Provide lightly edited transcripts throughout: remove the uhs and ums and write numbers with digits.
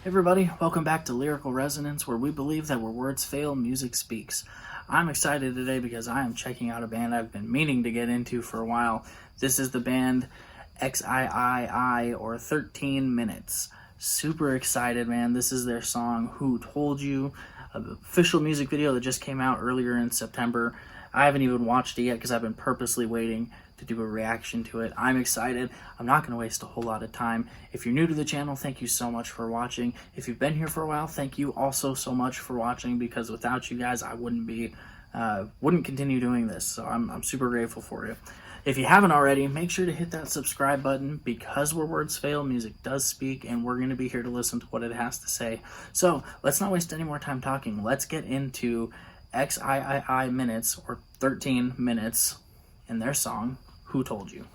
Everybody, welcome back to Lyrical Resonance, where we believe that where words fail, music speaks. I'm excited today because I am checking out a band I've been meaning to get into for a while. This is the band XIII, or 13 Minutes. Super excited, man. This is their song, Who Told You? An official music video that just came out earlier in September. I haven't even watched it yet because I've been purposely waiting to do a reaction to it. I'm excited. I'm not going to waste a whole lot of time. If you're new to the channel, thank you so much for watching. If you've been here for a while, thank you also so much for watching, because without you guys, I wouldn't continue doing this. So I'm super grateful for you. If you haven't already, make sure to hit that subscribe button, because where words fail, music does speak, and we're going to be here to listen to what it has to say. So let's not waste any more time talking. Let's get into XIII Minutes, or 13 Minutes, in their song, Who Told You?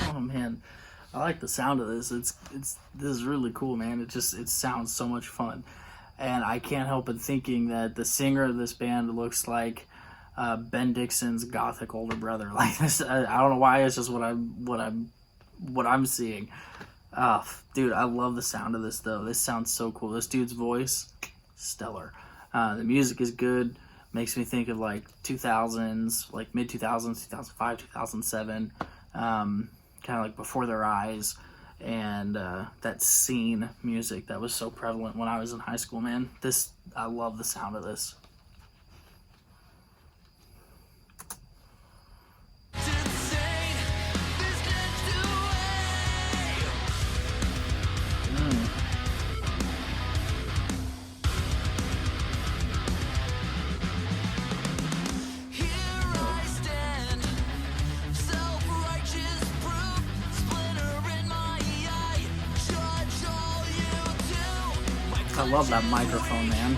Oh man, I like the sound of this. This is really cool, man. It sounds so much fun, and I can't help but thinking that the singer of this band looks like Ben Dixon's gothic older brother. Like this, I don't know why. It's just what I'm seeing. Dude, I love the sound of this though. This sounds so cool. This dude's voice, stellar. The music is good. Makes me think of like 2000s, like mid 2000s, 2005, 2007. Kind of like Before Their Eyes, and that scene music that was so prevalent when I was in high school, man. I love the sound of this. I love that microphone, man.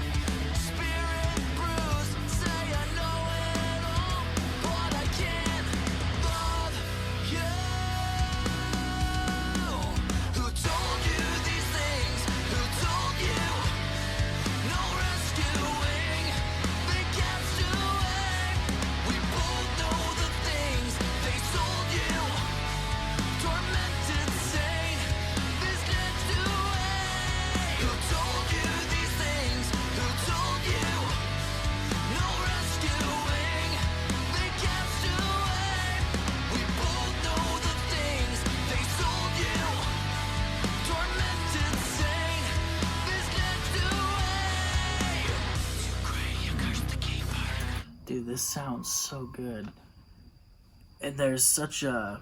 Dude, this sounds so good. And there's such a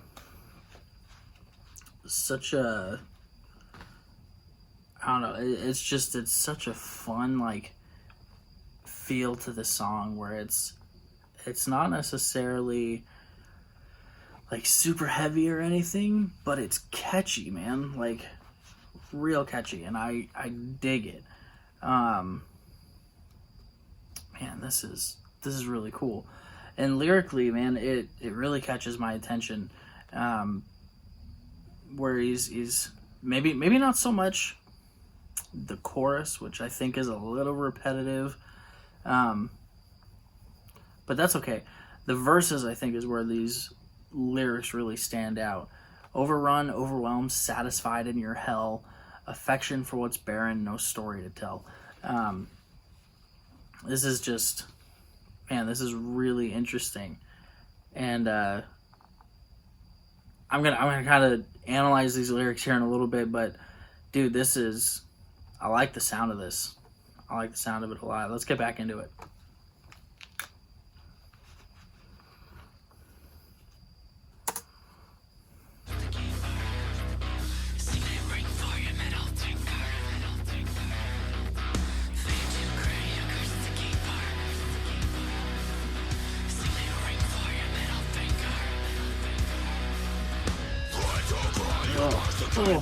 I don't know, it's such a fun like feel to the song, where it's not necessarily like super heavy or anything, but it's catchy, man. Like real catchy, and I dig it. Man, this is really cool. And lyrically, man, it really catches my attention. Where he's maybe not so much the chorus, which I think is a little repetitive, but that's okay. The verses, I think, is where these lyrics really stand out. Overrun, overwhelmed, satisfied in your hell, affection for what's barren, no story to tell. This is just, man, this is really interesting. And I'm gonna kind of analyze these lyrics here in a little bit, but dude, I like the sound of this. I like the sound of it a lot. Let's get back into it.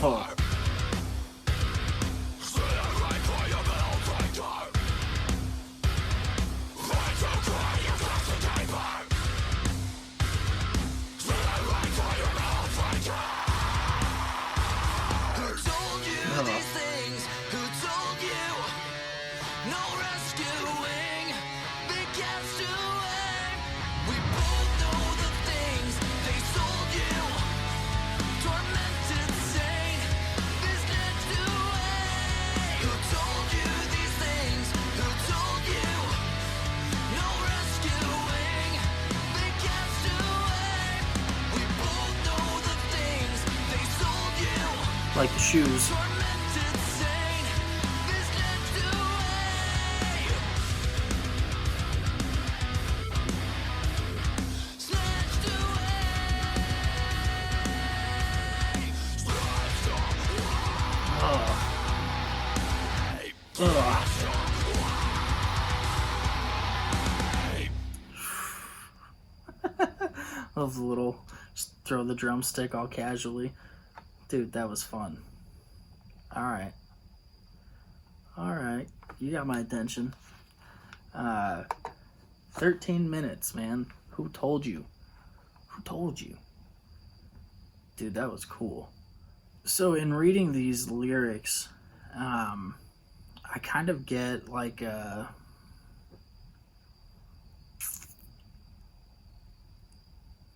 Oh. Like the shoes. Love the little, just throw the drumstick all casually. Dude, that was fun. Alright. Alright. You got my attention. 13 minutes, man. Who told you? Who told you? Dude, that was cool. So in reading these lyrics, I kind of get like a...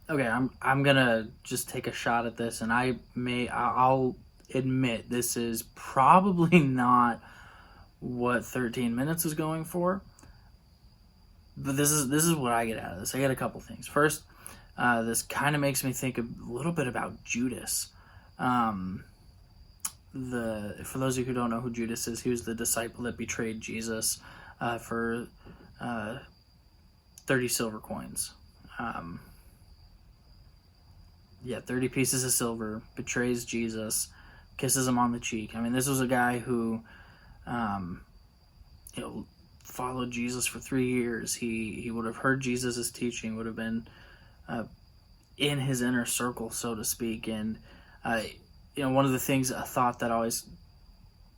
Okay, I'm gonna just take a shot at this, and I'll admit this is probably not what 13 minutes is going for, but this is what I get out of this. I get a couple things. First, this kind of makes me think a little bit about Judas. For those of you who don't know who Judas is, he was the disciple that betrayed Jesus for 30 silver coins. 30 pieces of silver, betrays Jesus, kisses him on the cheek. I mean, this was a guy who, followed Jesus for 3 years. He would have heard Jesus' teaching, would have been in his inner circle, so to speak. And, one of the things, a thought that always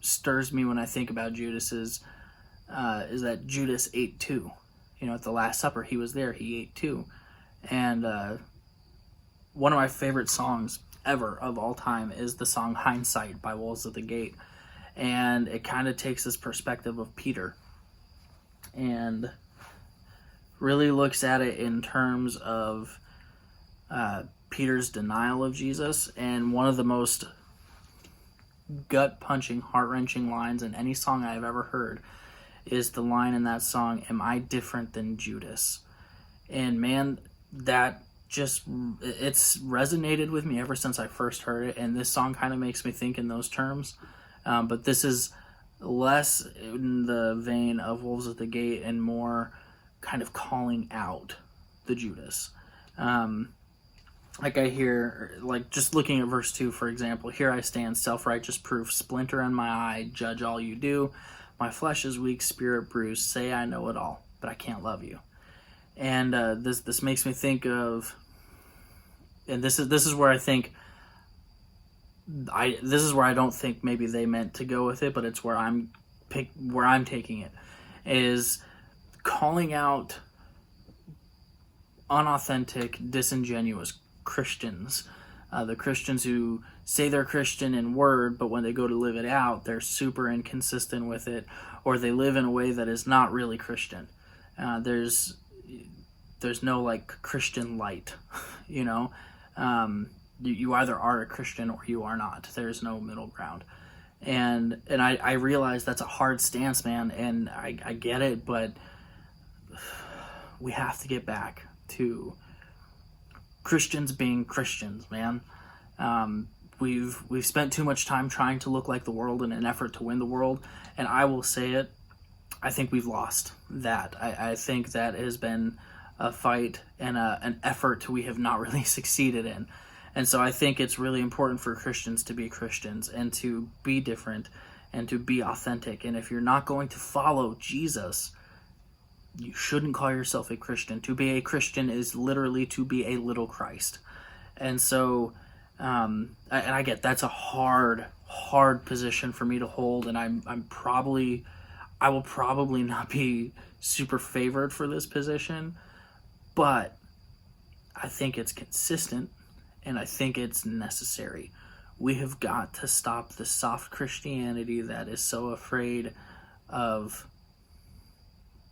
stirs me when I think about Judas is that Judas ate too. At the Last Supper, he was there, he ate too. And, one of my favorite songs ever of all time is the song Hindsight by Wolves at the Gate. And it kind of takes this perspective of Peter and really looks at it in terms of Peter's denial of Jesus. And one of the most gut-punching, heart-wrenching lines in any song I've ever heard is the line in that song, "Am I different than Judas?" And man, that it's resonated with me ever since I first heard it, and this song kind of makes me think in those terms. But this is less in the vein of Wolves at the Gate and more kind of calling out the Judas. Like I hear, like just looking at verse 2, for example, "Here I stand, self-righteous proof, splinter in my eye, judge all you do. My flesh is weak, spirit bruised, say I know it all, but I can't love you." And this makes me think of, and this is where I think this is where I don't think maybe they meant to go with it, but it's where I'm taking it, is calling out unauthentic, disingenuous Christians, the Christians who say they're Christian in word, but when they go to live it out, they're super inconsistent with it, or they live in a way that is not really Christian. There's no like Christian light, you either are a Christian or you are not. There's no middle ground. And I realize that's a hard stance, man, and I get it, but we have to get back to Christians being Christians, man. We've spent too much time trying to look like the world in an effort to win the world, and I will say it, I think we've lost that. I think that has been a fight and an effort we have not really succeeded in. And so I think it's really important for Christians to be Christians and to be different and to be authentic. And if you're not going to follow Jesus, you shouldn't call yourself a Christian. To be a Christian is literally to be a little Christ. And so, and I get that's a hard position for me to hold, and I will probably not be super favored for this position, but I think it's consistent, and I think it's necessary. We have got to stop the soft Christianity that is so afraid of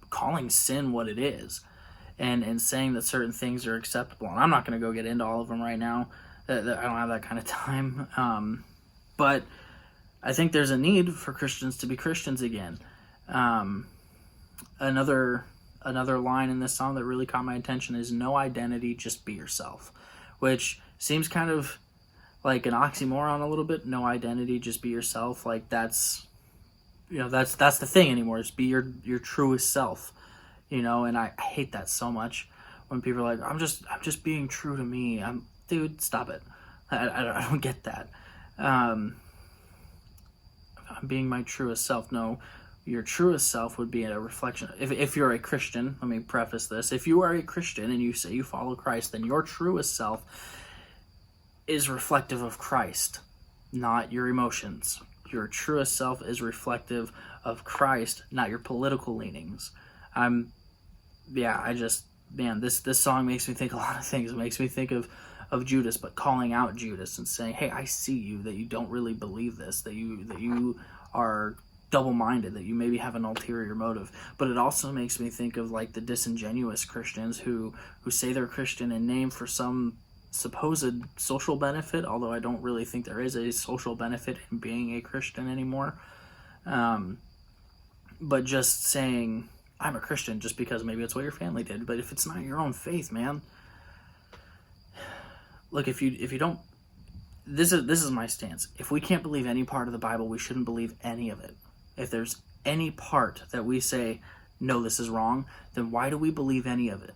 calling sin what it is, and saying that certain things are acceptable. And I'm not going to go get into all of them right now. I don't have that kind of time. But I think there's a need for Christians to be Christians again. Another line in this song that really caught my attention is "No identity, just be yourself," which seems kind of like an oxymoron a little bit. No identity, just be yourself. Like that's the thing anymore, is be your truest self. And I hate that so much when people are like, I'm just being true to me. Dude, stop it. I don't get that. I'm being my truest self. No, your truest self would be a reflection. If you're a Christian, let me preface this. If you are a Christian and you say you follow Christ, then your truest self is reflective of Christ, not your emotions. Your truest self is reflective of Christ, not your political leanings. This song makes me think a lot of things. It makes me think of Judas, but calling out Judas and saying, hey, I see you, that you don't really believe this, that you are double-minded, that you maybe have an ulterior motive. But it also makes me think of like the disingenuous Christians who say they're Christian in name for some supposed social benefit, although I don't really think there is a social benefit in being a Christian anymore. But just saying, I'm a Christian just because maybe it's what your family did. But if it's not your own faith, man, look, if you don't, this is my stance. If we can't believe any part of the Bible, we shouldn't believe any of it. If there's any part that we say, no, this is wrong, then why do we believe any of it?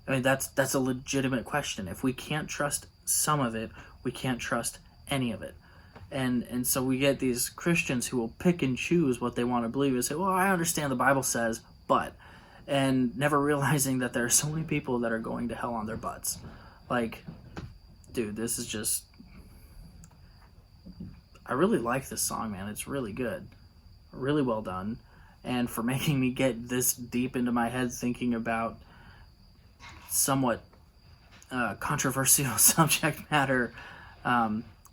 I mean, that's a legitimate question. If we can't trust some of it, we can't trust any of it. And so we get these Christians who will pick and choose what they want to believe and say, well, I understand the Bible says, but, and never realizing that there are so many people that are going to hell on their butts. Like, dude, this is just, I really like this song, man. It's really good. Really well done. And for making me get this deep into my head thinking about somewhat controversial subject matter,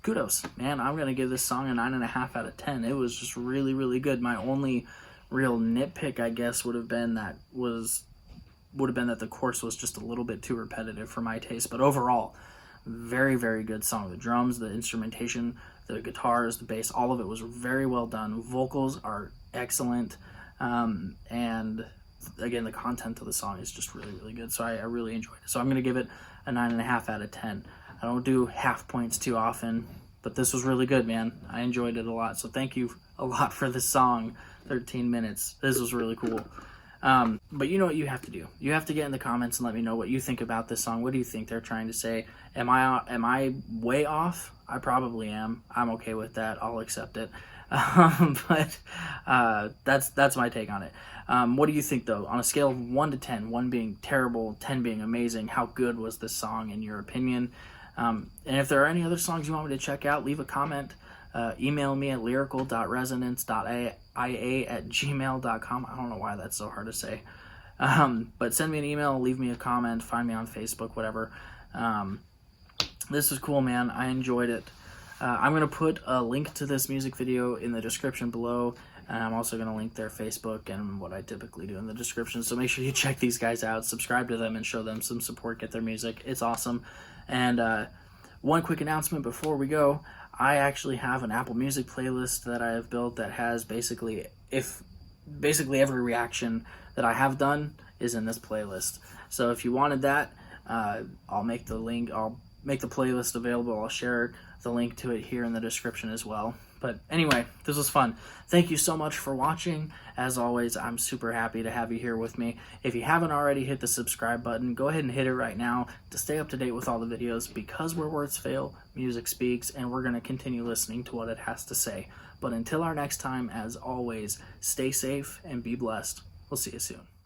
kudos, man. I'm going to give this song a 9.5 out of 10. It was just really, really good. My only real nitpick, I guess, would have been that the chorus was just a little bit too repetitive for my taste. But overall, very, very good song. The drums, the instrumentation, the guitars, the bass, all of it was very well done. Vocals are excellent. And again, the content of the song is just really, really good. So I really enjoyed it. So I'm going to give it a 9.5 out of 10. I don't do half points too often, but this was really good, man. I enjoyed it a lot. So thank you a lot for this song. 13 minutes. This was really cool. But you know what you have to do. You have to get in the comments and let me know what you think about this song. What do you think they're trying to say? Am I way off? I probably am. I'm okay with that. I'll accept it. But that's my take on it. What do you think, though? On a scale of 1 to 10, 1 being terrible, 10 being amazing, how good was this song in your opinion? And if there are any other songs you want me to check out, leave a comment. Email me at lyrical.resonance.ia@gmail.com. I don't know why that's so hard to say. But send me an email, leave me a comment, find me on Facebook, whatever. This was cool, man. I enjoyed it. I'm going to put a link to this music video in the description below, and I'm also going to link their Facebook and what I typically do in the description. So make sure you check these guys out, subscribe to them, and show them some support. Get their music. It's awesome. And one quick announcement before we go. I actually have an Apple Music playlist that I have built that has basically every reaction that I have done is in this playlist. So if you wanted that, I'll make the link. I'll make the playlist available. I'll share the link to it here in the description as well. But anyway, this was fun. Thank you so much for watching. As always, I'm super happy to have you here with me. If you haven't already hit the subscribe button, go ahead and hit it right now to stay up to date with all the videos, because where words fail, music speaks, and we're going to continue listening to what it has to say. But until our next time, as always, stay safe and be blessed. We'll see you soon.